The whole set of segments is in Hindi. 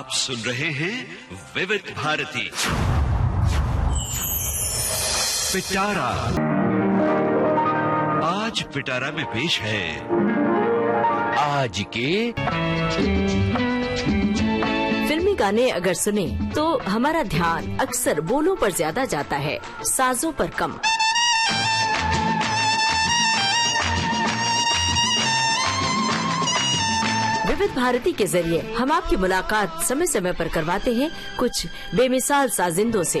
आप सुन रहे हैं विविध भारती पिटारा। आज पिटारा में पेश है आज के फिल्मी गाने अगर सुने तो हमारा ध्यान अक्सर बोलों पर ज्यादा जाता है, साजों पर कम। विविध भारती के जरिए हम आपकी मुलाकात समय समय पर करवाते हैं कुछ बेमिसाल साजिंदों से।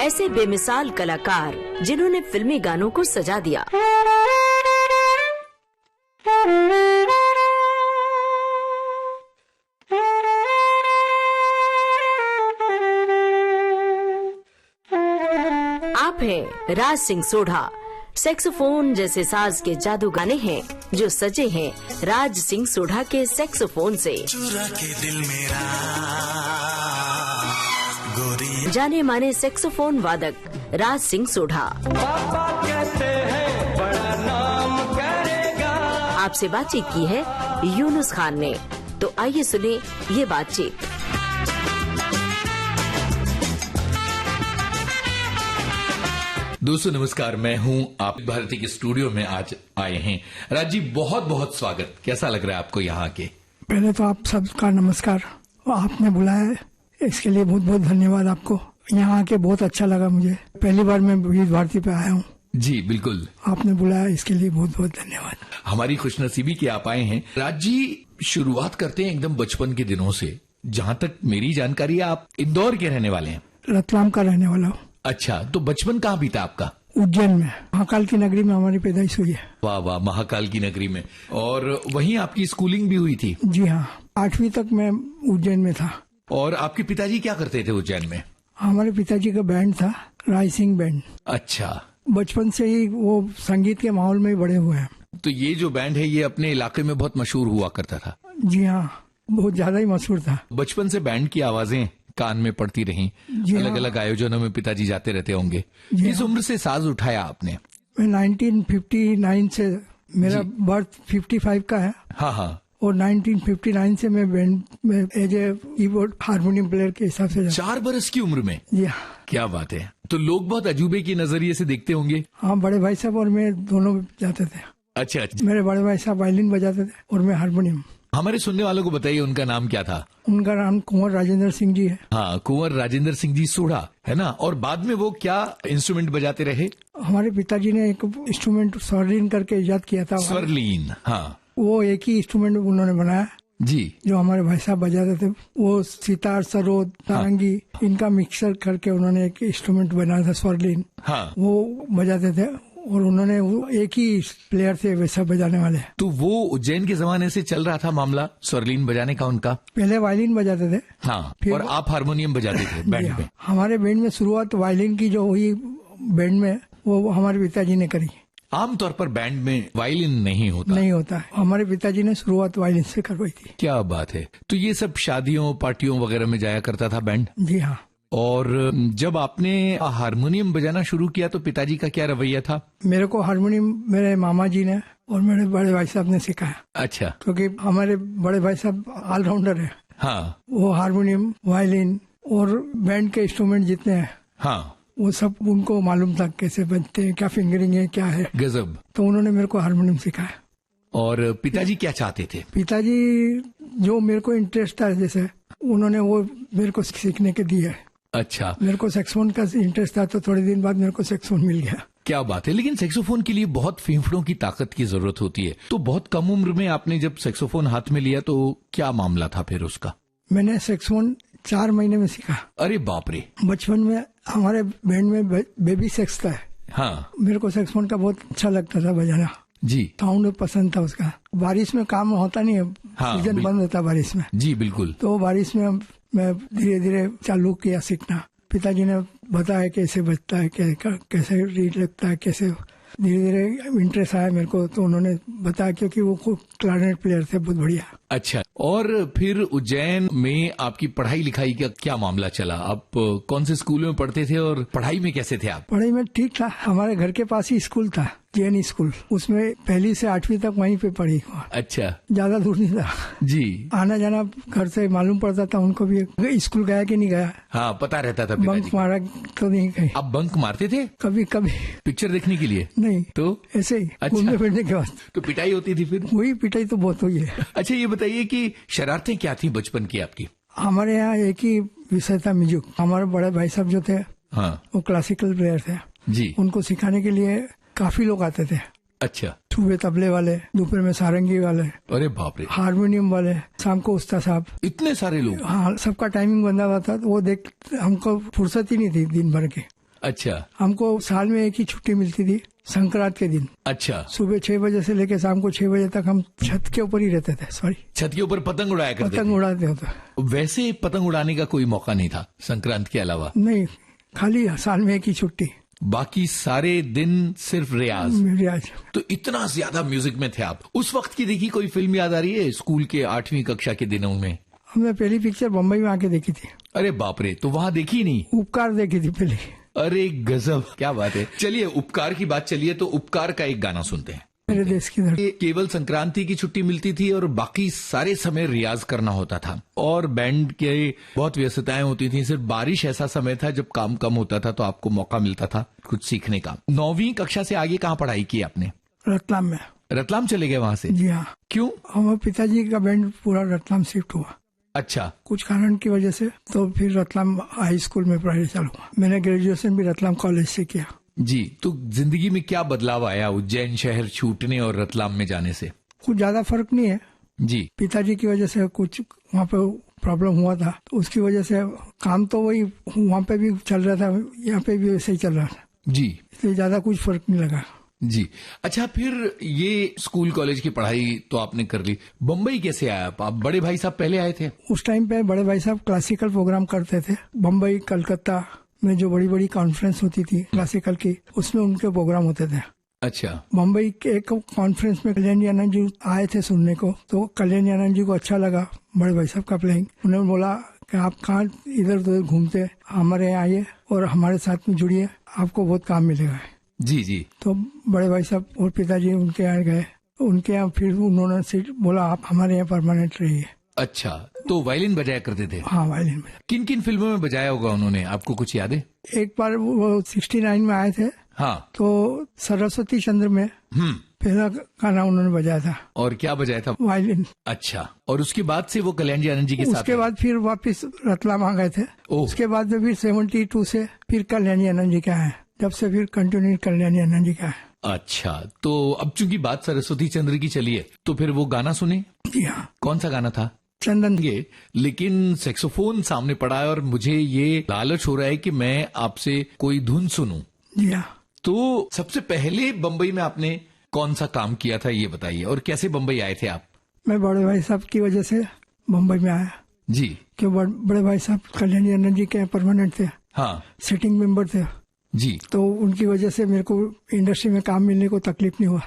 ऐसे बेमिसाल कलाकार जिन्होंने फिल्मी गानों को सजा दिया। आप हैं राज सिंह सोढ़ा। सैक्सोफोन जैसे साज के जादू गाने हैं जो सजे हैं राज सिंह सोढ़ा के सैक्सोफोन से। चुरा के दिल मेरा गोरी। जाने माने सैक्सोफोन वादक राज सिंह सोढ़ा पापा कहते हैं बड़ा नाम करेगा। आपसे बातचीत की है यूनुस खान ने, तो आइए सुने ये बातचीत। दोस्तों नमस्कार, मैं हूं आप भारती के स्टूडियो में आज आए हैं। राज जी बहुत बहुत स्वागत। कैसा लग रहा है आपको यहाँ के? पहले तो आप सबका नमस्कार। आपने बुलाया है इसके लिए बहुत बहुत धन्यवाद आपको। यहाँ आके बहुत अच्छा लगा मुझे। पहली बार मैं विविध भारती पे आया हूँ। जी बिल्कुल, आपने बुलाया इसके लिए बहुत बहुत धन्यवाद। हमारी खुशनसीबी कि आप आए हैं। राज जी शुरुआत करते हैं एकदम बचपन के दिनों से। जहाँ तक मेरी जानकारी है आप इंदौर के रहने वाले हैं। रतलाम का रहने वाला हूँ। अच्छा, तो बचपन कहाँ बीता आपका? उज्जैन में, महाकाल की नगरी में हमारी पैदाइश हुई है। वाह वाह, महाकाल की नगरी में। और वहीं आपकी स्कूलिंग भी हुई थी? जी हाँ, 8वीं तक मैं उज्जैन में था। और आपके पिताजी क्या करते थे उज्जैन में? हमारे पिताजी का बैंड था, राय सिंह बैंड। अच्छा, बचपन से ही वो संगीत के माहौल में ही बड़े हुए हैं। तो ये जो बैंड है ये अपने इलाके में बहुत मशहूर हुआ करता था? जी हाँ, बहुत ज्यादा ही मशहूर था। बचपन से बैंड की आवाजें कान में पड़ती रहीं, अलग अलग आयोजनों में पिताजी जाते रहते होंगे। किस उम्र से साज उठाया आपने? मैं 1959 से, मेरा बर्थ 55 का है। हाँ हाँ। और 1959 से मैं बैंड में as a keyboard harmonium player के हिसाब से 4 बरस की उम्र में? जी हाँ। क्या बात है। तो लोग बहुत अजूबे के नजरिए से देखते होंगे। हाँ, बड़े भाई साहब और मैं दोनों जाते थे। अच्छा अच्छा। मेरे बड़े भाई साहब वायलिन बजाते थे और मैं हारमोनियम। हमारे सुनने वालों को बताइए उनका नाम क्या था? उनका नाम कुंवर राजेंद्र सिंह जी है। हाँ, कुंवर राजेंद्र सिंह जी सोढ़ा, है ना? और बाद में वो क्या इंस्ट्रूमेंट बजाते रहे? हमारे पिताजी ने एक इंस्ट्रूमेंट स्वरलीन करके इजाद किया था। स्वरलीन, हाँ। वो एक ही इंस्ट्रूमेंट उन्होंने बनाया जी, जो हमारे भाई साहब बजाते थे। वो सितार, सरोद, नारंगी, इनका मिक्सर करके उन्होंने एक इंस्ट्रूमेंट बनाया था स्वरलीन। हाँ। वो बजाते थे और उन्होंने वो एक ही प्लेयर थे वैसा बजाने वाले। तो वो उज्जैन के जमाने से चल रहा था मामला स्वरलीन बजाने का उनका? पहले वायलिन बजाते थे। हाँ, और आप हारमोनियम बजाते थे बैंड में? हमारे बैंड में शुरुआत वायलिन की जो हुई बैंड में, वो हमारे पिताजी ने करी। आमतौर पर बैंड में वायलिन नहीं होता है। हमारे पिताजी ने शुरुआत वायलिन से करवाई थी। क्या बात है। तो ये सब शादियों पार्टियों वगैरह में जाया करता था बैंड? जी हाँ। और जब आपने हारमोनियम बजाना शुरू किया तो पिताजी का क्या रवैया था? मेरे को हारमोनियम मेरे मामा जी ने और मेरे बड़े भाई साहब ने सिखाया। अच्छा। क्योंकि हमारे बड़े भाई साहब ऑलराउंडर है। हाँ। वो हारमोनियम, वायलिन और बैंड के इंस्ट्रूमेंट जितने हैं, हाँ, वो सब उनको मालूम था कैसे बजते हैं, क्या फिंगरिंग है, क्या है। गजब। तो उन्होंने मेरे को हारमोनियम सिखाया। और पिताजी क्या चाहते थे? पिताजी जो मेरे को इंटरेस्ट था जैसे, उन्होंने वो मेरे को सीखने के दिया है। अच्छा। मेरे को सैक्सोफोन का इंटरेस्ट था तो थोड़े दिन बाद मेरे को सैक्सोफोन मिल गया। क्या बात है। लेकिन सैक्सोफोन के लिए बहुत फेफड़ों की ताकत की जरूरत होती है। तो बहुत कम उम्र में आपने जब सैक्सोफोन हाथ में लिया तो क्या मामला था फिर उसका? मैंने सैक्सोफोन 4 महीने में सीखा। अरे बाप रे। बचपन में हमारे बैंड में बेबी सेक्स था। हाँ। मेरे को सैक्सोफोन का बहुत अच्छा लगता था बजाना। जी। साउंड पसंद था उसका। बारिश में काम होता नहीं है। हाँ, सीजन बंद होता बारिश में। जी बिल्कुल। तो बारिश में मैं धीरे धीरे चालू किया सीखना। पिताजी ने बताया कैसे बजता है, कैसे रीड लगता है, कैसे धीरे धीरे इंटरेस्ट आया मेरे को। तो उन्होंने बताया क्योंकि वो खूब क्लारिनेट प्लेयर थे, बहुत बढ़िया। अच्छा। और फिर उज्जैन में आपकी पढ़ाई लिखाई का क्या मामला चला? आप कौन से स्कूल में पढ़ते थे और पढ़ाई में कैसे थे आप? पढ़ाई में ठीक था। हमारे घर के पास ही स्कूल था। JN स्कूल, उसमें 1 से 8वीं तक वहीं पे पढ़ी हुआ, अच्छा ज्यादा दूर नहीं था। जी। आना जाना घर से मालूम पड़ता था उनको भी, स्कूल गया कि नहीं गया, हाँ, पता रहता था बंक पिताजी। मारा तो नहीं कहीं। आप बंक मारते थे कभी कभी पिक्चर देखने के लिए? नहीं, तो ऐसे ही अच्छा। घूमने फिरने के बाद। तो पिटाई होती थी फिर? हुई पिटाई तो बहुत हुई है। अच्छा, ये बताइए कि शरारतें क्या थी बचपन की आपकी? हमारे यहाँ एक ही विषय था, म्यूजिक। हमारे बड़े भाई साहब जो थे हाँ वो क्लासिकल प्लेयर थे, जी। उनको सिखाने के लिए काफी लोग आते थे। अच्छा, सुबह तबले वाले, दोपहर में सारंगी वाले, अरे बाप रे, हारमोनियम वाले, शाम को उस्ताद साहब। इतने सारे लोग? हाँ, सबका टाइमिंग बंधा हुआ था, तो वो देख हमको फुर्सत ही नहीं थी दिन भर की। अच्छा हमको साल में एक ही छुट्टी मिलती थी, संक्रांत के दिन। अच्छा, सुबह 6 बजे से लेकर शाम को 6 बजे तक हम छत के ऊपर ही रहते थे। सॉरी, छत के ऊपर पतंग उड़ाया करते पतंग उड़ाते होते। थे? वैसे पतंग उड़ाने का कोई मौका नहीं था संक्रांत के अलावा? नहीं, खाली साल में एक ही छुट्टी, बाकी सारे दिन सिर्फ रियाज। रियाज। तो इतना ज्यादा म्यूजिक में थे आप। उस वक्त की देखी कोई फिल्म याद आ रही है स्कूल के 8वीं कक्षा के दिनों में? हमने पहली पिक्चर बम्बई में आके देखी थी, अरे बाप रे, तो वहां देखी नहीं? उपकार देखी थी पहले। अरे गजब, क्या बात है। चलिए, उपकार की बात चलिए, तो उपकार का एक गाना सुनते हैं। मेरे देश की धरती। ये केवल संक्रांति की छुट्टी मिलती थी और बाकी सारे समय रियाज करना होता था और बैंड के बहुत व्यस्तताएं होती थी। सिर्फ बारिश ऐसा समय था जब काम कम होता था, तो आपको मौका मिलता था कुछ सीखने का। 9वीं कक्षा से आगे कहाँ पढ़ाई की आपने? रतलाम में। रतलाम चले गए वहां से? जी हाँ। क्यों? हमारे पिताजी का बैंड पूरा रतलाम शिफ्ट हुआ अच्छा, कुछ कारण की वजह से, तो फिर रतलाम हाई स्कूल में पढ़ाई चालू हुआ। मैंने ग्रेजुएशन भी रतलाम कॉलेज से किया। जी। तो जिंदगी में क्या बदलाव आया उज्जैन शहर छूटने और रतलाम में जाने से? कुछ ज्यादा फर्क नहीं है। जी। पिताजी की वजह से कुछ वहाँ पे प्रॉब्लम हुआ था, तो उसकी वजह से काम तो वही वहाँ पे भी चल रहा था, यहाँ पे भी वैसे ही चल रहा था, जी इसलिए ज्यादा कुछ फर्क नहीं लगा। जी। अच्छा, फिर ये स्कूल कॉलेज की पढ़ाई तो आपने कर ली, बम्बई कैसे आया आप? बड़े भाई साहब पहले आए थे? उस टाइम पे बड़े भाई साहब क्लासिकल प्रोग्राम करते थे। बम्बई, कलकत्ता में जो बड़ी बड़ी कॉन्फ्रेंस होती थी क्लासिकल की, उसमें उनके प्रोग्राम होते थे। अच्छा। मुंबई के एक कॉन्फ्रेंस में कल्याणी आनंद जी आए थे सुनने को, तो कल्याणी आनंद जी को अच्छा लगा बड़े भाई साहब का प्लेइंग। उन्होंने बोला कि आप कहाँ इधर उधर घूमते, हमारे यहाँ आइए और हमारे साथ में जुड़िए, आपको बहुत काम मिलेगा। जी जी। तो बड़े भाई साहब और पिताजी उनके यहाँ गए, उनके यहाँ फिर उन्होंने बोला आप हमारे यहाँ परमानेंट रहिए। अच्छा, तो वायलिन बजाया करते थे? हाँ, वायलिन में। किन किन फिल्मों में बजाया होगा उन्होंने, आपको कुछ याद है? एक बार वो 69 में आए थे, हाँ, तो सरस्वती चंद्र में पहला गाना उन्होंने बजाया था। और क्या बजाया था? वायलिन। अच्छा, और उसके बाद से वो कल्याणी आनंद जी के साथ? उसके बाद फिर वापस रतलाम आ गए थे। ओह। उसके बाद में फिर 72 से फिर कल्याणी आनंद जी का है, जब से फिर कंटिन्यू कल्याणी आनंद जी का है। अच्छा, तो अब चूंकि बात सरस्वती चंद्र की चली है, तो फिर वो गाना सुने। जी हाँ। कौन सा गाना था? चंदन। ये लेकिन सेक्सोफोन सामने पड़ा है और मुझे ये लालच हो रहा है कि मैं आपसे कोई धुन सुनूं। जी हाँ। तो सबसे पहले बम्बई में आपने कौन सा काम किया था, ये बताइए, और कैसे बम्बई आए थे आप? मैं बड़े भाई साहब की वजह से मुंबई में आया। जी। क्यों? बड़े भाई साहब कल्याणी आनंद जी के परमानेंट थे, हाँ सिटिंग मेंबर थे, जी। तो उनकी वजह से मेरे को इंडस्ट्री में काम मिलने को तकलीफ नहीं हुआ।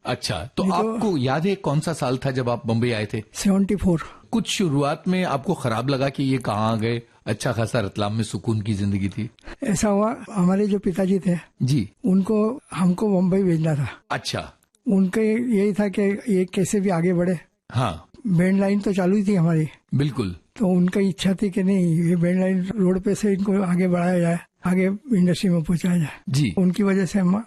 अच्छा, तो आपको याद है कौन सा साल था जब आप बम्बई आए थे? 74। कुछ शुरुआत में आपको खराब लगा कि ये कहाँ आ गए? अच्छा खासा रतलाम में सुकून की जिंदगी थी। ऐसा हुआ, हमारे जो पिताजी थे जी, उनको हमको मुंबई भेजना था। अच्छा। उनके यही था कि ये कैसे भी आगे बढ़े। हाँ, बैंड लाइन तो चालू ही थी हमारी, बिल्कुल। तो उनका इच्छा थी कि नहीं, ये बैंड लाइन रोड पे से इनको आगे बढ़ाया जाए, आगे इंडस्ट्री में पहुंचाया जाए। जी उनकी वजह से हम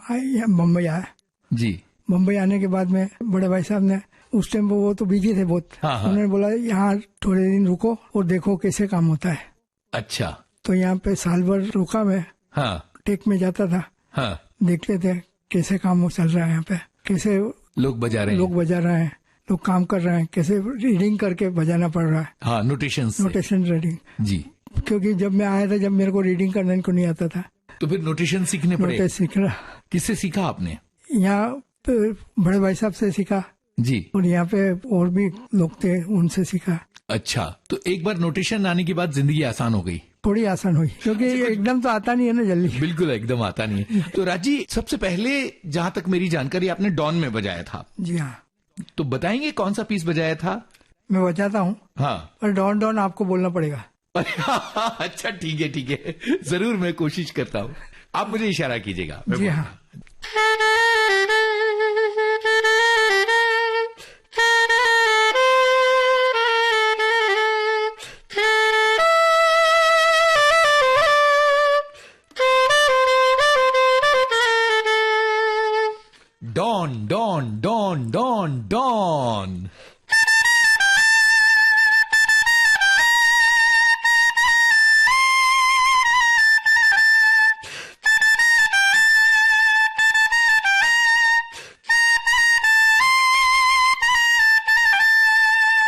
मुंबई आए। जी। मुंबई आने के बाद में बड़े भाई साहब ने, उस टाइम वो तो बिजी थे बहुत, हाँ, हाँ। उन्होंने बोला यहाँ थोड़े दिन रुको और देखो कैसे काम होता है। अच्छा। तो यहाँ पे साल भर रुका मैं, हाँ टेक में जाता था, हाँ। देखते थे कैसे काम चल रहा है यहाँ पे, कैसे लोग बजा रहे हैं। लोग बजा रहे हैं, लोग काम कर रहे हैं, कैसे रीडिंग करके बजाना पड़ रहा है। हाँ, नोटेशंस से। Notation reading. जी। क्योंकि जब मैं आया था, जब मेरे को रीडिंग करने को नहीं आता था, तो फिर नोटेशन सीखने पड़े। नोटेश सीख रहा। किससे सीखा आपने? यहाँ पे बड़े भाई साहब से सीखा जी। और यहाँ पे और भी लोग थे, उनसे सीखा। अच्छा, तो एक बार नोटेशन आने के बाद जिंदगी आसान हो गई? थोड़ी आसान हुई, क्योंकि एकदम तो आता नहीं है ना जल्दी। बिल्कुल, एकदम आता नहीं है। तो राजी, सबसे पहले जहां तक मेरी जानकारी आपने डॉन में बजाया था। जी हाँ। तो बताएंगे कौन सा पीस बजाया था? मैं बजाता हूँ, हाँ। पर डॉन डॉन आपको बोलना पड़ेगा। अच्छा, ठीक है ठीक है, जरूर मैं कोशिश करता हूँ। आप मुझे इशारा कीजिएगा। जी हाँ। Don don.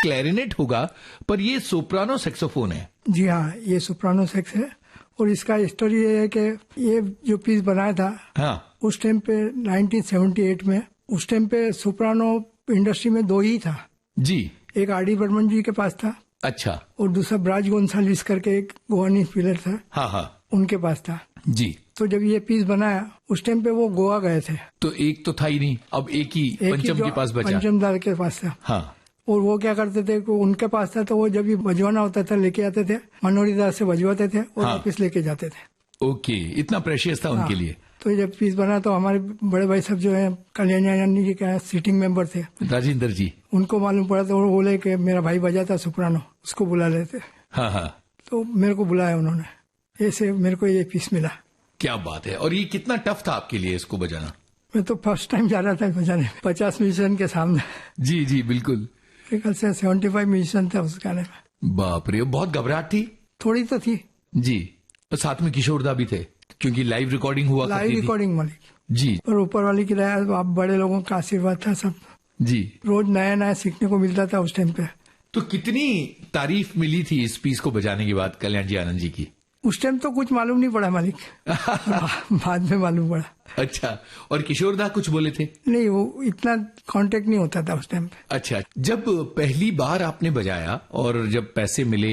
क्लैरिनेट होगा, पर ये सोप्रानो सैक्सोफोन है। जी हाँ, ये सोप्रानो सेक्स है। और इसका स्टोरी ये है कि ये जो पीस बनाया था, हाँ उस टाइम पे 1978 में, उस टाइम पे सोप्रानो इंडस्ट्री में दो ही था। जी। एक आर.डी. बर्मन जी के पास था अच्छा। और दूसरा ब्राज गोंसाल्विस करके एक गोवानी फिलर था, हाँ हाँ उनके पास था। जी। तो जब ये पीस बनाया उस टाइम पे वो गोवा गए थे। तो एक तो था ही नहीं, अब एक ही पंचम जो के पास बचा। पंचमदार के पास था। हाँ और वो क्या करते थे कि उनके पास था तो वो जब भी बजवाना होता था लेके आते थे, मनोरीदार से बजवाते थे और हाँ। वापिस लेके जाते थे। ओके, इतना प्रेशियस था उनके हाँ। लिए। तो जब पीस बना तो हमारे बड़े भाई सब जो है कल्याण जी के सिटिंग मेंबर थे, राजेंद्र जी। उनको मालूम पड़ा तो वो बोले कि मेरा भाई बजाता सोप्रानो, उसको बुला लेते। हाँ हाँ, तो मेरे को बुलाया उन्होंने, ऐसे मेरे को ये पीस मिला। क्या बात है। और ये कितना टफ था आपके लिए इसको बजाना? मैं तो फर्स्ट टाइम जा रहा था बजाने, 50 म्यूजिशियन के सामने। जी जी बिल्कुल। कल से 75 म्यूजिशियन थे उस गाने में। बाप रे, बहुत घबराहट थी? थोड़ी तो थी। जी। और साथ में किशोरदा भी थे, क्योंकि लाइव रिकॉर्डिंग हुआ लाइव करती थी। रिकॉर्डिंग मालिक जी और ऊपर वाली की दया, आप बड़े लोगों का आशीर्वाद था सब। जी। रोज नया नया सीखने को मिलता था उस टाइम पे। तो कितनी तारीफ मिली थी इस पीस को बजाने के बाद कल्याण जी आनंद जी की? उस टाइम तो कुछ मालूम नहीं पड़ा मालिक, बाद में मालूम पड़ा। अच्छा। और किशोरदा कुछ बोले थे? नहीं, वो इतना कांटेक्ट नहीं होता था उस टाइम पे। अच्छा। जब पहली बार आपने बजाया और जब पैसे मिले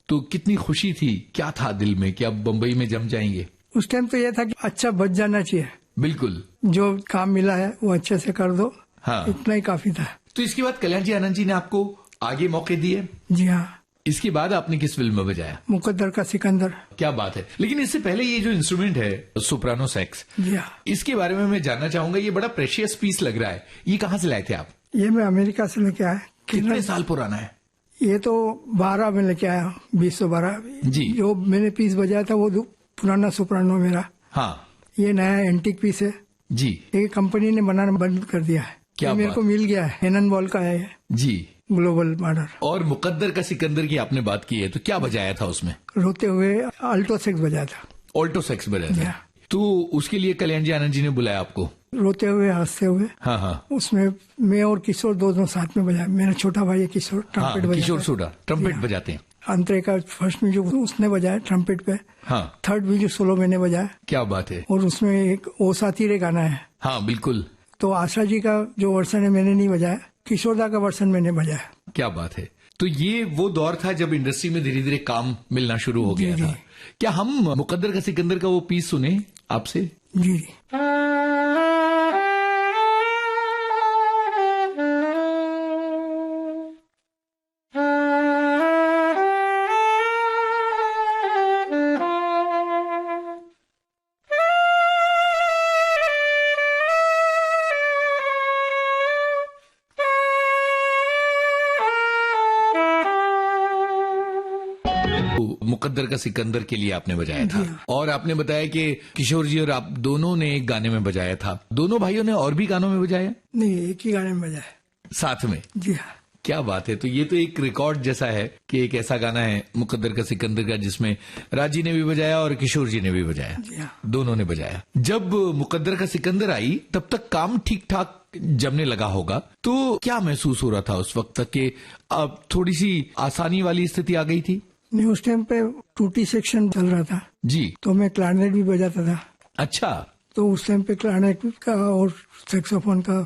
तो कितनी खुशी थी? क्या था दिल में कि अब बम्बई में जम जाएंगे? उस टाइम तो ये था कि अच्छा बच जाना चाहिए, बिल्कुल। जो काम मिला है वो अच्छे से कर दो। हाँ। इतना ही काफी था। तो इसके बाद कल्याण जी आनंद जी ने आपको आगे मौके दिए? जी हाँ। इसके बाद आपने किस फिल्म में बजाया? मुकद्दर का सिकंदर। क्या बात है। लेकिन इससे पहले ये जो इंस्ट्रूमेंट है सोप्रानो सैक्स, जी हाँ, इसके बारे में मैं जानना चाहूंगा। ये बड़ा प्रेशियस पीस लग रहा है, ये कहाँ से लाए थे आप? ये मैं अमेरिका से लेके आया। कितने साल पुराना है? ये तो 12 में लेके आया, 2012। जी। जो मैंने पीस बजाया था वो पुराना सोप्रानो मेरा। हाँ ये नया एंटीक पीस है। जी। ये कंपनी ने बनाना बंद कर दिया है। क्या ये मेरे बात। को मिल गया है, हेनन बॉल का है ये, जी। Global model. और मुकद्दर का सिकंदर की आपने बात की है, तो क्या बजाया था उसमें? रोते हुए अल्टो सेक्स बजाया था। ऑल्टो सेक्स बजाया था। Yeah. तो उसके लिए कल्याण जी आनंद जी ने बुलाया आपको? रोते हुए हंसते हुए। हाँ हाँ उसमें मैं और किशोर दोनों साथ में बजाया। मेरा छोटा भाई है किशोर, हाँ, ट्रम्पेट बजाता किशोर है। Soda trumpet Yeah. बजाते हैं। अंतरे का फर्स्ट में जो उसने बजाया ट्रम्पेट पे, हाँ। थर्ड में जो सोलो मैंने बजाया। क्या बात है। और उसमें एक ओ साथी रे गाना है। हाँ बिल्कुल। तो आशा जी का जो वर्सन है मैंने नहीं बजाया, किशोरदा का वर्सन मैंने बजाया। क्या बात है। तो ये वो दौर था जब इंडस्ट्री में धीरे धीरे काम मिलना शुरू हो गया जी, था। जी। क्या हम मुकद्दर का सिकंदर का वो पीस सुने आपसे? जी जी। मुकद्दर का सिकंदर के लिए आपने बजाया था। और आपने बताया कि किशोर जी और आप दोनों ने एक गाने में बजाया था। दोनों भाइयों ने और भी गानों में बजाया नहीं, एक ही गाने में बजाया। साथ में? जी हाँ। क्या बात है। तो ये तो एक रिकॉर्ड जैसा है कि एक ऐसा गाना है मुकद्दर का सिकंदर का जिसमें राजी ने भी बजाया और किशोर जी ने भी बजाया। जी हाँ। दोनों ने बजाया। जब मुकद्दर का सिकंदर आई तब तक काम ठीक ठाक जमने लगा होगा, तो क्या महसूस हो रहा था उस वक्त तक कि अब थोड़ी सी आसानी वाली स्थिति आ गई थी? नहीं, उस टाइम पे टूटी सेक्शन चल रहा था जी। तो मैं क्लारनेट भी बजाता था। अच्छा। तो उस टाइम पे क्लारनेट का और सैक्सोफोन का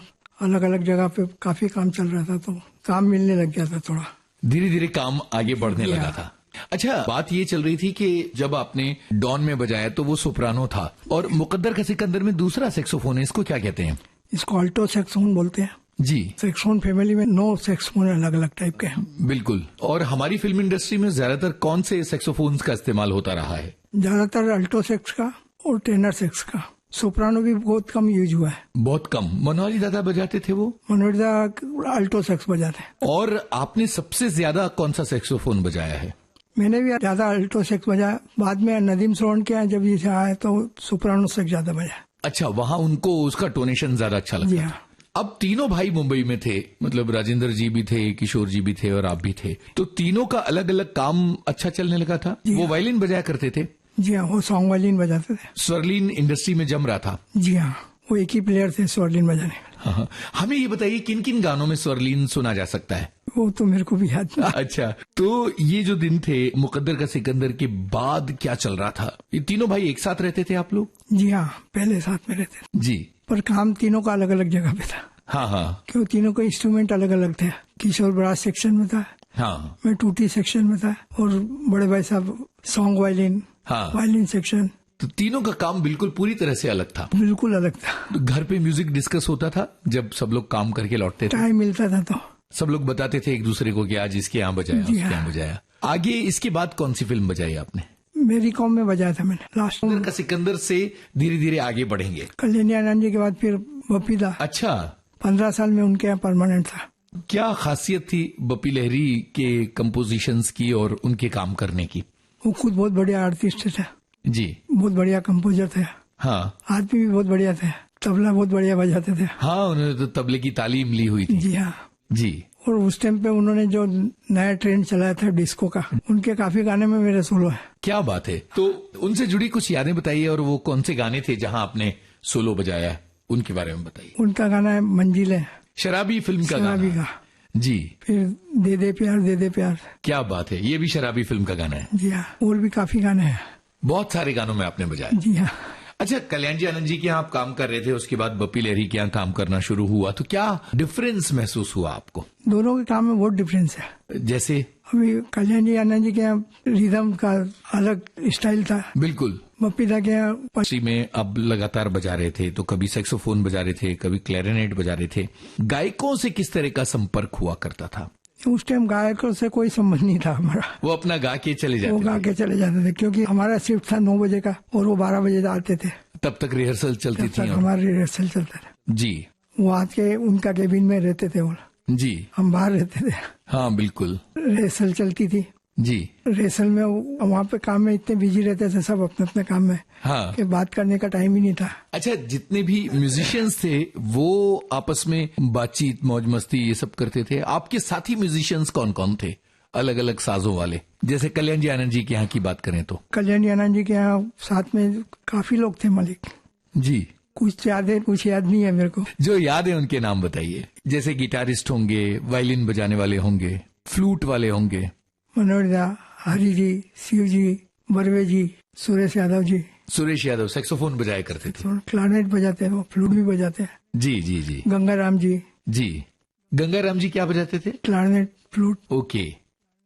अलग अलग जगह पे काफी काम चल रहा था, तो काम मिलने लग गया था थोड़ा। धीरे धीरे काम आगे बढ़ने लगा था। अच्छा, बात ये चल रही थी कि जब आपने डॉन में बजाया तो वो सोप्रानो था और मुकद्दर का सिकंदर में दूसरा सैक्सोफोन है, इसको क्या कहते हैं? इसको अल्टो सैक्सोफोन बोलते हैं। जी। सैक्सोफोन फैमिली में 9 सैक्सोफोन अलग अलग टाइप के हैं। बिल्कुल। और हमारी फिल्म इंडस्ट्री में ज्यादातर कौन से सैक्सोफोन्स का इस्तेमाल होता रहा है? ज्यादातर अल्टो सेक्स का और टेनर सेक्स का। सोप्रानो भी बहुत कम यूज हुआ है। बहुत कम। मनोहरी दादा बजाते थे वो? मनोहरी दादा अल्टो सेक्स बजाते हैं। और आपने सबसे ज्यादा कौन सा सैक्सोफोन बजाया है? मैंने भी ज्यादा अल्टो सेक्स बजाया। बाद में नदीम श्रवण के यहाँ जब ये आया तो सोप्रानो सेक्स ज्यादा बजाया। अच्छा, वहाँ उनको उसका टोनेशन ज्यादा अच्छा जी लगता हाँ। था। अब तीनों भाई मुंबई में थे, मतलब राजेंद्र जी भी थे, किशोर जी भी थे और आप भी थे, तो तीनों का अलग अलग काम अच्छा चलने लगा था। वो वायलिन बजाया करते थे? जी हाँ, वो सॉन्ग वायलिन बजाते थे। स्वर्लिन इंडस्ट्री में जम रहा था? जी हाँ, वो एक ही प्लेयर थे स्वर्लिन बजाने। हाँ। हमें ये बताइए किन किन गानों में स्वर्लिन सुना जा सकता है? वो तो मेरे को भी याद नहीं। अच्छा, तो ये जो दिन थे मुकद्दर का सिकंदर के बाद क्या चल रहा था? ये तीनों भाई एक साथ रहते थे आप लोग? जी हाँ, पहले साथ में रहते थे, जी। पर काम तीनों का अलग अलग जगह पे था। हाँ हाँ क्यों, तीनों का इंस्ट्रूमेंट अलग अलग थे। किशोर ब्रास सेक्शन में था, हाँ मैं टूटी सेक्शन में था, और बड़े भाई साहब सॉन्ग वायलिन, हाँ। Violin section. तो तीनों का काम बिल्कुल पूरी तरह से अलग था? बिल्कुल अलग था। तो घर पे म्यूजिक डिस्कस होता था जब सब लोग काम करके लौटते थे? टाइम मिलता था तो सब लोग बताते थे एक दूसरे को कि आज इसके यहाँ बजाया, जी उसके हाँ। यहाँ बजाया। आगे इसके बाद कौन सी फिल्म बजाई आपने? मेरी कॉम में बजाया था मैंने लास्ट। मुकद्दर का सिकंदर से धीरे धीरे आगे बढ़ेंगे। कल्याणी आनंद जी के बाद फिर बप्पी दा। अच्छा, 15 साल में उनके यहाँ परमानेंट था। क्या खासियत थी बप्पी लहरी के कंपोजिशंस की और उनके काम करने की? वो खुद बहुत बढ़िया आर्टिस्ट थे, जी। बहुत बढ़िया कंपोजर थे, हाँ आदमी भी बहुत बढ़िया थे, तबला बहुत बढ़िया बजाते थे। हाँ, उन्होंने तो तबले की तालीम ली हुई थी। जी हाँ। जी। और उस टाइम पे उन्होंने जो नया ट्रेंड चलाया था डिस्को का, उनके काफी गाने में मेरे सोलो है। क्या बात है। तो उनसे जुड़ी कुछ यादें बताइए, और वो कौन से गाने थे जहां आपने सोलो बजाया है, उनके बारे में बताइए। उनका गाना है मंजिलें, शराबी फिल्म का शराबी गाना? का। जी। फिर दे दे प्यार दे दे प्यार। क्या बात है, ये भी शराबी फिल्म का गाना है? जी हाँ, और भी काफी गाने हैं। बहुत सारे गानों में आपने बजाया। जी हाँ। अच्छा, कल्याण जी आनंद जी के यहाँ आप काम कर रहे थे, उसके बाद बप्पी लहरी के यहाँ काम करना शुरू हुआ, तो क्या डिफरेंस महसूस हुआ आपको? दोनों के काम में बहुत डिफरेंस है। जैसे? अभी कल्याण जी आनंद जी के यहाँ रिदम का अलग स्टाइल था, बिल्कुल। बप्पी दा के यहाँ इसी में अब लगातार बजा रहे थे, तो कभी सैक्सोफोन बजा रहे थे, कभी क्लैरिनेट बजा रहे थे। गायकों से किस तरह का संपर्क हुआ करता था? उस टाइम गायकों से कोई संबंध नहीं था हमारा। वो अपना गा के चले वो जाते गा थे? के चले जाते थे, क्योंकि हमारा शिफ्ट था 9 बजे का और वो 12 बजे आते थे। तब तक रिहर्सल चलती तब थी? तक हमारी रिहर्सल चलता था। जी। वो आके उनका केबिन में रहते थे, वो जी। हम बाहर रहते थे। हाँ बिल्कुल। रिहर्सल चलती थी। जी। रिहर्सल में वहाँ पे काम में इतने बिजी रहते थे सब अपने अपने काम में, हाँ। कि बात करने का टाइम ही नहीं था। अच्छा, जितने भी म्यूजिशियंस थे वो आपस में बातचीत, मौज मस्ती ये सब करते थे? आपके साथी म्यूजिशियंस कौन कौन थे, अलग अलग साजों वाले? जैसे कल्याण जी आनंद जी के यहाँ की बात करें तो? कल्याण जी आनंद जी के यहाँ साथ में काफी लोग थे मालिक। जी। कुछ याद है, कुछ याद नहीं है मेरे को। जो याद है उनके नाम बताइए। जैसे गिटारिस्ट होंगे, वायलिन बजाने वाले होंगे, फ्लूट वाले होंगे। मनोज दा, हरि जी, शिव जी, बर्वे जी, सुरेश यादव जी। सुरेश यादव सैक्सोफोन बजाया करते थे? क्लारनेट बजाते हैं, वो फ्लूट भी बजाते हैं। जी जी जी। गंगाराम जी। जी। गंगाराम जी क्या बजाते थे? Clarinet, flute. ओके।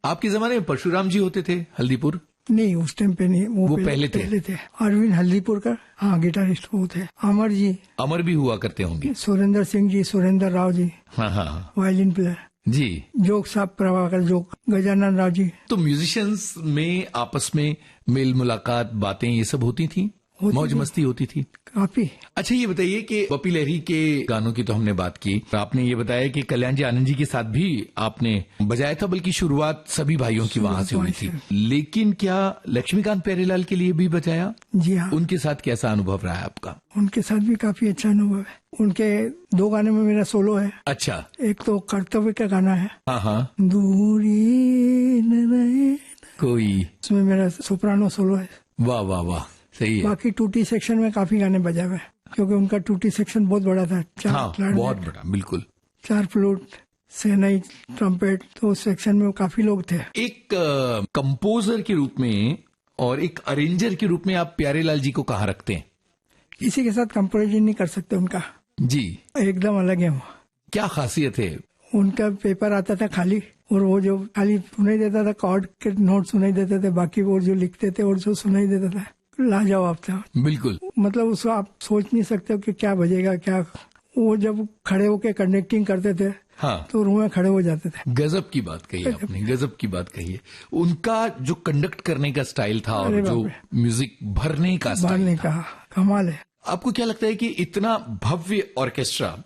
आपके जमाने में परशुराम जी होते थे हल्दीपुर? नहीं, उस टाइम पे नहीं, वो पहले थे। अरविंद हल्दीपुर का, हाँ, गिटारिस्ट वो थे। अमर जी। अमर भी हुआ करते होंगे। सुरेंद्र सिंह जी, सुरेंद्र राव जी, हाँ हाँ वायलिन प्लेयर। जी। जोग साहब प्रभाकर जोग, गजानन राव जी। तो म्यूजिशियंस में आपस में मेल मुलाकात, बातें ये सब होती थी? मौज मस्ती होती थी काफी। अच्छा, ये बताइए कि बप्पी लहरी के गानों की तो हमने बात की, आपने ये बताया कि कल्याण जी आनंद जी के साथ भी आपने बजाया था, बल्कि शुरुआत सभी भाइयों की वहां से हुई थी। लेकिन क्या लक्ष्मीकांत प्यारेलाल के लिए भी बजाया? जी हाँ। उनके साथ कैसा अनुभव रहा है आपका? उनके साथ भी काफी अच्छा अनुभव है। उनके 2 गाने में मेरा सोलो है। अच्छा। एक तो कर्तव्य का गाना है, हाँ हाँ, दूरी न रहे कोई, उसमें मेरा सोप्रानो सोलो है। वाह वाह वाह, सही है। बाकी टूटी सेक्शन में काफी गाने बजा हुए हैं, क्योंकि उनका टूटी सेक्शन बहुत बड़ा था। 4 हाँ, क्लारनेट, बहुत बड़ा, बिल्कुल। 4 फ्लूट, शहनाई, ट्रम्पेट, तो उस सेक्शन में काफी लोग थे। एक कंपोजर के रूप में और एक अरेंजर के रूप में आप प्यारेलाल जी को कहाँ रखते हैं? किसी के साथ कंपेरिजन नहीं कर सकते उनका, जी। एकदम अलग है वो। क्या खासियत है? उनका पेपर आता था खाली, और वो जो खाली सुनाई देता था, कॉर्ड के नोट सुनाई देते थे, बाकी वो जो लिखते थे और जो सुनाई देता था, लाजवाब था। बिल्कुल। मतलब उसको आप सोच नहीं सकते हो कि क्या बजेगा क्या। वो जब खड़े होके कंडक्टिंग करते थे, हाँ, तो रूम में खड़े हो जाते थे। गजब की बात कही आपने, गजब की बात कही है। उनका जो कंडक्ट करने का स्टाइल था और अरे जो बाप रे। म्यूजिक भरने का बाहर स्टाइल नहीं था, कहा, कमाल है। आपको क्या लगता है कि इतना भव्य ऑर्केस्ट्रा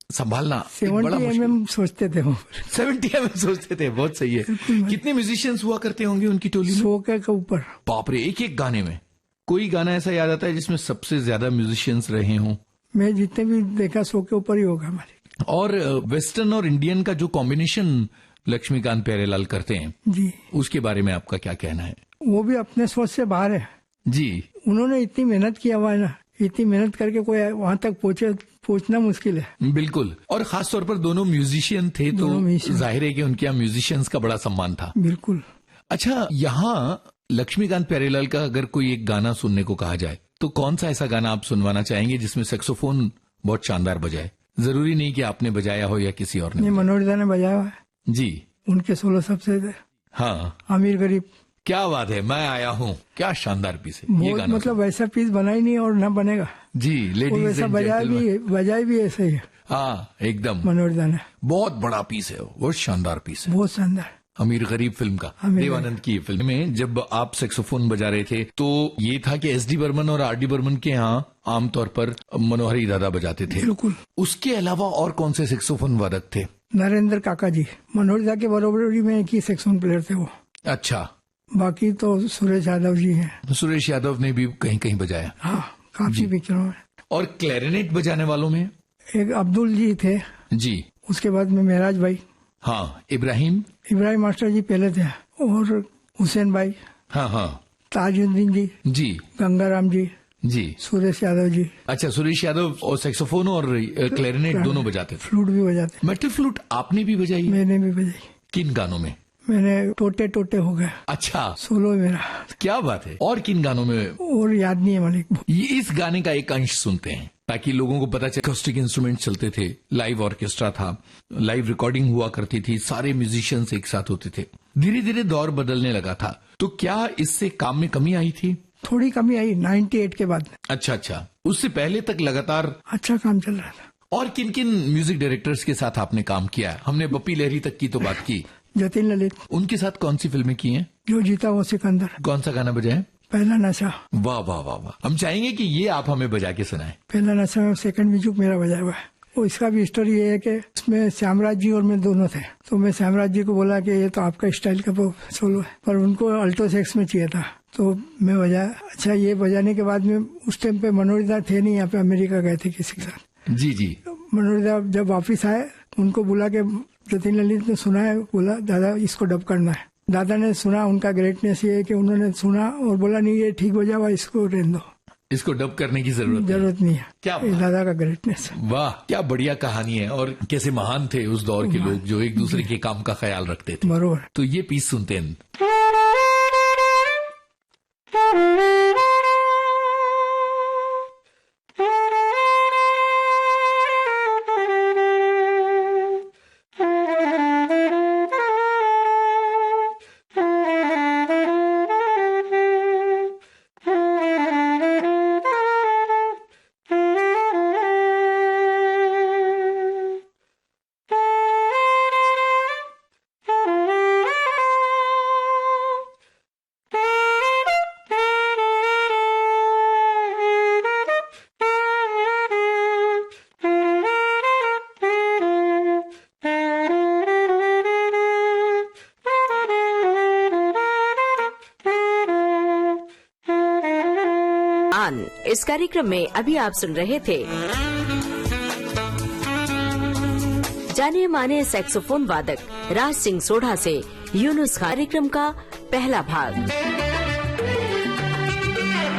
संभालना एक बड़ा 70 मुश्किल? mm सोचते थे वो। 70 में सोचते थे, बहुत सही है। कितने म्यूजिशियंस हुआ करते होंगे उनकी टोली में? 100 के ऊपर। बाप रे, एक एक गाने में कोई गाना ऐसा याद आता है जिसमें सबसे ज्यादा म्यूजिशियंस रहे हों? मैं जितने भी देखा 100 के ऊपर ही होगा हमारे। और वेस्टर्न और इंडियन का जो कॉम्बिनेशन लक्ष्मीकांत प्यारेलाल करते हैं, जी, उसके बारे में आपका क्या कहना है? वो भी अपने सोच से बाहर है। जी, उन्होंने इतनी मेहनत किया हुआ है ना, इतनी मेहनत करके कोई वहां तक पहुंचना मुश्किल है। बिल्कुल। और खास तौर पर दोनों म्यूजिशियन थे, तो जाहिर है कि उनके यहाँ म्यूजिशियंस का बड़ा सम्मान था। बिल्कुल। अच्छा, यहाँ लक्ष्मीकांत प्यारेलाल का अगर कोई एक गाना सुनने को कहा जाए तो कौन सा ऐसा गाना आप सुनवाना चाहेंगे जिसमें सैक्सोफोन बहुत शानदार बजाए? जरूरी नहीं कि आपने बजाया हो या किसी और ने। मनोज दा ने बजाया हुआ है जी, उनके सोलो सबसे। हाँ, आमिर गरीब। क्या बात है, मैं आया हूँ, क्या शानदार पीस है ये गाना। मतलब वैसा पीस बना ही नहीं और ना बनेगा जी। लेडीज वैसा बजाया भी ऐसे ही है। हाँ, एकदम मनोज दा ने। बहुत बड़ा पीस है, बहुत शानदार पीस है, बहुत शानदार। अमीर गरीब फिल्म का, देवानंद की फिल्म में जब आप सैक्सोफोन बजा रहे थे तो ये था कि एस डी बर्मन और आर डी बर्मन के यहाँ आमतौर पर मनोहरी दादा बजाते थे। बिल्कुल। उसके अलावा और कौन से सैक्सोफोन वादक थे? नरेंद्र काका जी, मनोहरी दा के बरोबरी में एक ही सैक्सोफोन प्लेयर थे वो। अच्छा। बाकी तो सुरेश यादव जी हैं। सुरेश यादव ने भी कहीं कहीं बजाया। हाँ, काफी पिक्चरों में। और क्लैरिनेट बजाने वालों में एक अब्दुल जी थे जी, उसके बाद में मेहराज भाई। हाँ, इब्राहिम मास्टर जी पहले थे, और हुसैन भाई। हाँ हाँ, ताजुद्दीन जी जी, गंगाराम जी जी, सुरेश यादव जी। अच्छा, सुरेश यादव और सैक्सोफोन और क्लैरिनेट दोनों बजाते थे। फ्लूट भी बजाते। मेटल फ्लूट आपने भी बजाई? मैंने भी बजाई। किन गानों में? मैंने टोटे टोटे हो गए। अच्छा, सोलो मेरा। क्या बात है। और किन गानों में? और याद नहीं है मालिक। ये इस गाने का एक अंश सुनते हैं ताकि लोगों को पता चले। अकॉस्टिक इंस्ट्रूमेंट चलते थे, लाइव ऑर्केस्ट्रा था, लाइव रिकॉर्डिंग हुआ करती थी, सारे म्यूजिशियंस एक साथ होते थे। धीरे धीरे दौर बदलने लगा था, तो क्या इससे काम में कमी आई थी? थोड़ी कमी आई 98 के बाद। अच्छा, उससे पहले तक लगातार अच्छा काम चल रहा था। और किन किन म्यूजिक डायरेक्टर्स के साथ आपने काम किया? हमने बप्पी लहरी तक की तो बात की। जतिन ललित। उनके साथ कौन सी फिल्में की हैं? जो जीता वो सिकंदर। कौन सा गाना बजाए? पहला नशा। वाह वाह वाह वाह, हम चाहेंगे कि ये आप हमें बजा के सुनाएं। पहला नशा में सेकंड म्यूजिक मेरा बजाया हुआ है। और इसका भी स्टोरी ये है कि इसमें श्यामराज जी और मैं दोनों थे, तो मैं श्यामराज जी को बोला कि ये तो आपका स्टाइल का सोलो है, पर उनको अल्टो सेक्स में चाहिए था, तो मैं बजाया। अच्छा, ये बजाने के बाद में उस टाइम पे मनोहरी दा थे नहीं यहाँ पे, अमेरिका गए थे किसी के साथ। जी जी। मनोहरी दा जब वापिस आए, उनको बोला कि जतिन ललित ने सुना है, बोला दादा इसको डब करना है। दादा ने सुना, उनका ग्रेटनेस ये है कि उन्होंने सुना और बोला नहीं ये ठीक बजा हुआ, इसको रहने दो, इसको डब करने की जरूरत नहीं है। क्या दादा का ग्रेटनेस। वाह, क्या बढ़िया कहानी है। और कैसे महान थे उस दौर के लोग जो एक दूसरे के काम का ख्याल रखते थे। बरोबर। तो ये पीस सुनते हैं। इस कार्यक्रम में अभी आप सुन रहे थे जाने माने सैक्सोफोन वादक राज सिंह सोढ़ा से यूनुस खान। कार्यक्रम का पहला भाग।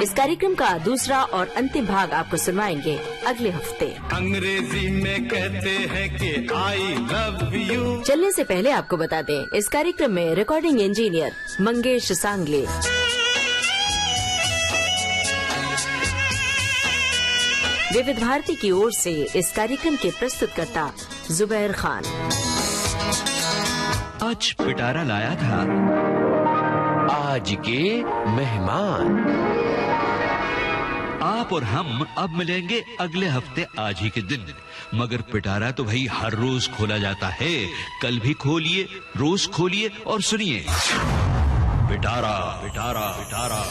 इस कार्यक्रम का दूसरा और अंतिम भाग आपको सुनवाएंगे अगले हफ्ते। अंग्रेजी में कहते हैं कि आई लव यू। चलने से पहले आपको बता दें, इस कार्यक्रम में रिकॉर्डिंग इंजीनियर मंगेश सांगले, विविध भारती की ओर से इस कार्यक्रम के प्रस्तुतकर्ता जुबैर खान। आज पिटारा लाया था आज के मेहमान। आप और हम अब मिलेंगे अगले हफ्ते आज ही के दिन। मगर पिटारा तो भाई हर रोज खोला जाता है। कल भी खोलिए, रोज खोलिए और सुनिए पिटारा पिटारा पिटारा।